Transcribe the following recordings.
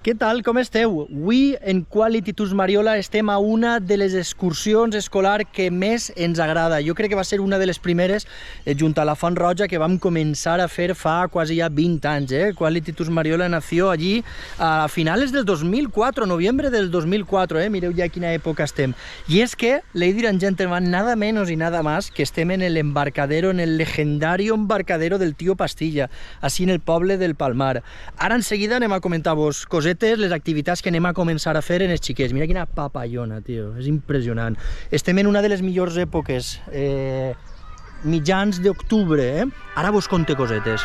Què tal, com esteu? Avui en Quality Tours Mariola estem a una de les excursions escolars que més ens agrada. Jo crec que va ser una de les primeres, junt a la Font Roja, que vam començar a fer fa quasi ja 20 anys. Quality Tours Mariola nació allí a finals del 2004, noviembre del 2004. Mireu ja quina època estem. I és que, ladies and gentlemen, nada menos y nada más que estem en el embarcadero, en el legendario embarcadero del Tío Pastilla, així en el poble del Palmar. Ara en seguida anem a comentar-vos cosetes, les activitats que anem a començar a fer en els xiquets. Mira quina papallona, tio, és impressionant. Estem en una de les millors èpoques, mitjans d'octubre, Ara vos conté cosetes.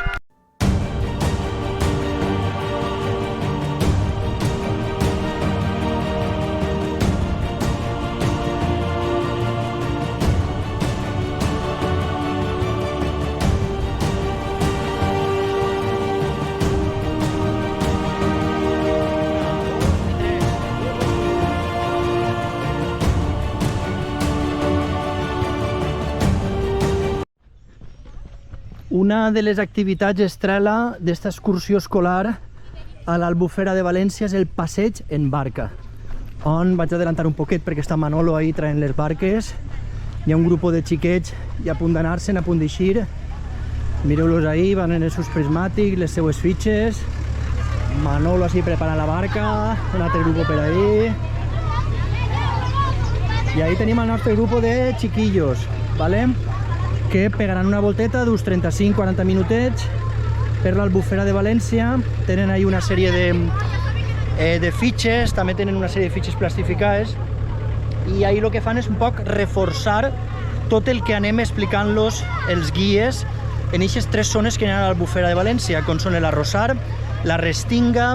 Una de les activitats estrella d'esta excursió escolar a l'Albufera de València és el passeig en barca, on vaig adelantar un poquet perquè està Manolo ahí traient les barques. Hi ha un grup de xiquets i a punt d'anar-se'n, a punt d'eixir. Mireu-los ahí, van en els seus prismàtics, les seues fitxes. Manolo així preparant la barca, un altre grup per ahí. I ahí tenim el nostre grup de xiquillos, ¿vale? Que pegaran una volteta d'uns 35-40 minutets per l'Albufera de València. Tenen ahí una sèrie de fitxes, també tenen una sèrie de fitxes plastificades, i ahí el que fan és un poc reforçar tot el que anem explicant-los els guies en aquestes tres zones que hi ha a l'Albufera de València, com són l'Arrossar, la Restinga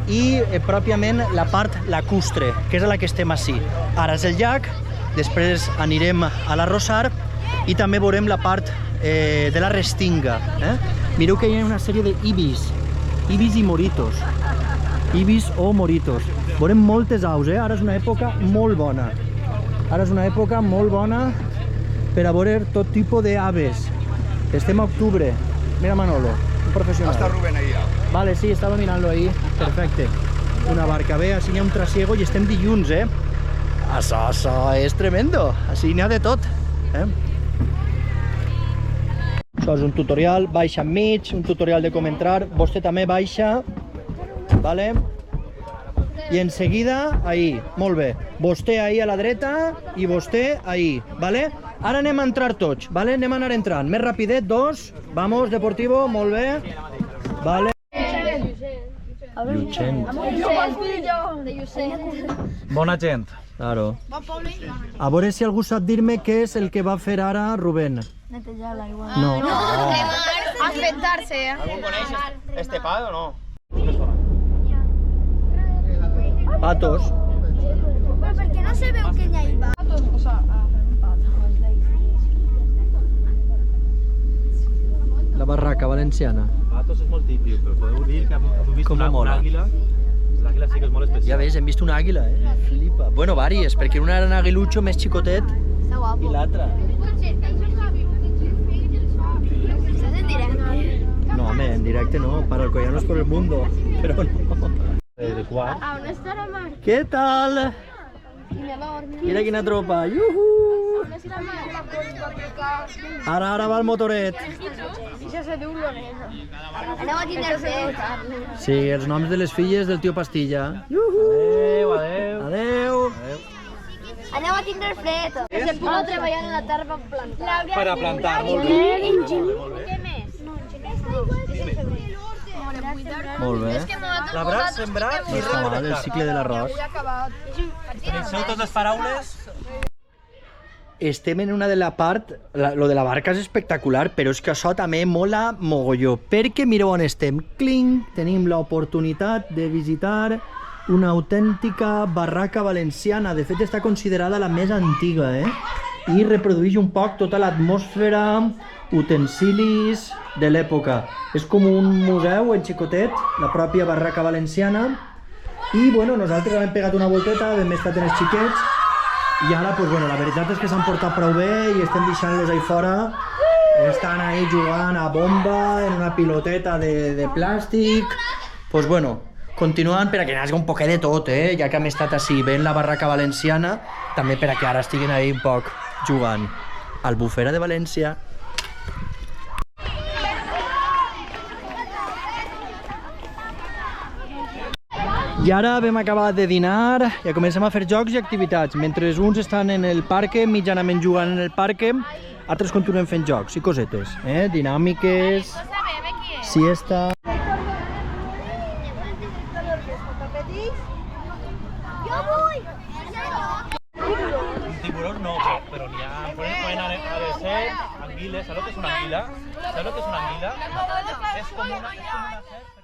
i pròpiament la part lacustre, que és a la que estem així. Ara és el llac, després anirem a l'Arrossar i també veurem la part de la Restinga. Mireu que hi ha una sèrie d'ibis, ibis i moritos, ibis o moritos. Veurem moltes aus, ara és una època molt bona. Ara és una època molt bona per a veure tot tipus d'aves. Estem a octubre. Mira Manolo, un professional. Està Rubén ahí. Vale, sí, estava mirant-lo ahí. Perfecte. Una barca bé, així n'hi ha un trasiego i estem dilluns, Això és tremendo. Així n'hi ha de tot, Això és un tutorial, baixa enmig, un tutorial de com entrar. Vostè també baixa, vale? I en seguida, ahí, molt bé. Vostè ahí a la dreta i vostè ahí, vale? Ara anem a entrar tots, vale? Anem a anar entrant. Més rapidet, dos. Vamos, Deportivo, molt bé. Vale. Llucent. Bona gent. Claro. A veure si algú sap dir-me què és el que va fer ara Rubén. Netejar l'aigua. No. Afectar-se. ¿Algún coneix este pad o no? Patos. Però per què no se veu que hi ha patos? La barraca valenciana. Patos és molt típic, però podeu dir que heu vist Com una mola. àguila. L'àguila sí que és molt especial. Ja veus, hem vist una àguila, Flipa. Bueno, vàries, perquè una era un aguilucho més xicotet Està guapo. i l'altra. Estàs en directe? No, home, en directe no, para Alcoyanos por el mundo, però no. De quart. A on està la mar? Què tal? Mira quina tropa, iuhu! Ara va el motoret. Això se diu Lorena. Aneu a tindre fred. Sí, els noms de les filles del Tío Pastilla. Adéu, adéu. Adeu. Aneu a tindre fred. Se puga treballar en la terra per plantar. Per a plantar, molt bé. Què més? No, enginyer. Molt bé. Labrar, sembrar i No està mal, el cicle de l'arròs. Coneixeu totes les paraules? Estem en una de la part, lo de la barca és espectacular, però és que això també mola mogolló, perquè mireu on estem. Cling, tenim l'oportunitat de visitar una autèntica barraca valenciana. De fet, està considerada la més antiga, i reprodueix un poc tota l'atmosfera, utensilis de l'època. És com un museu en xicotet, la pròpia barraca valenciana. I, bueno, nosaltres hem pegat una volteta, hem estat en els xiquets, i ara, pues, bueno, la veritat és que s'han portat prou bé i estem deixant-los ahí fora. Estan ahí jugant a bomba, en una piloteta de plàstic. Pues bueno, Continuant per a que n'hi hagi un poquet de tot, ja que hem estat així veient la barraca valenciana, també per a que ara estiguin ahí un poc jugant. Albufera de València. I ara vam acabar de dinar, ja comencem a fer jocs i activitats. Mentre uns estan en el parc, mitjanament jugant en el parc, altres continuen fent jocs i cosetes, dinàmiques, siesta... Tiburón no, pero ni a... Pueden haber ser anguiles. ¿Sabes lo que es una anguila? ¿Sabes lo que es una anguila? Es como una serp.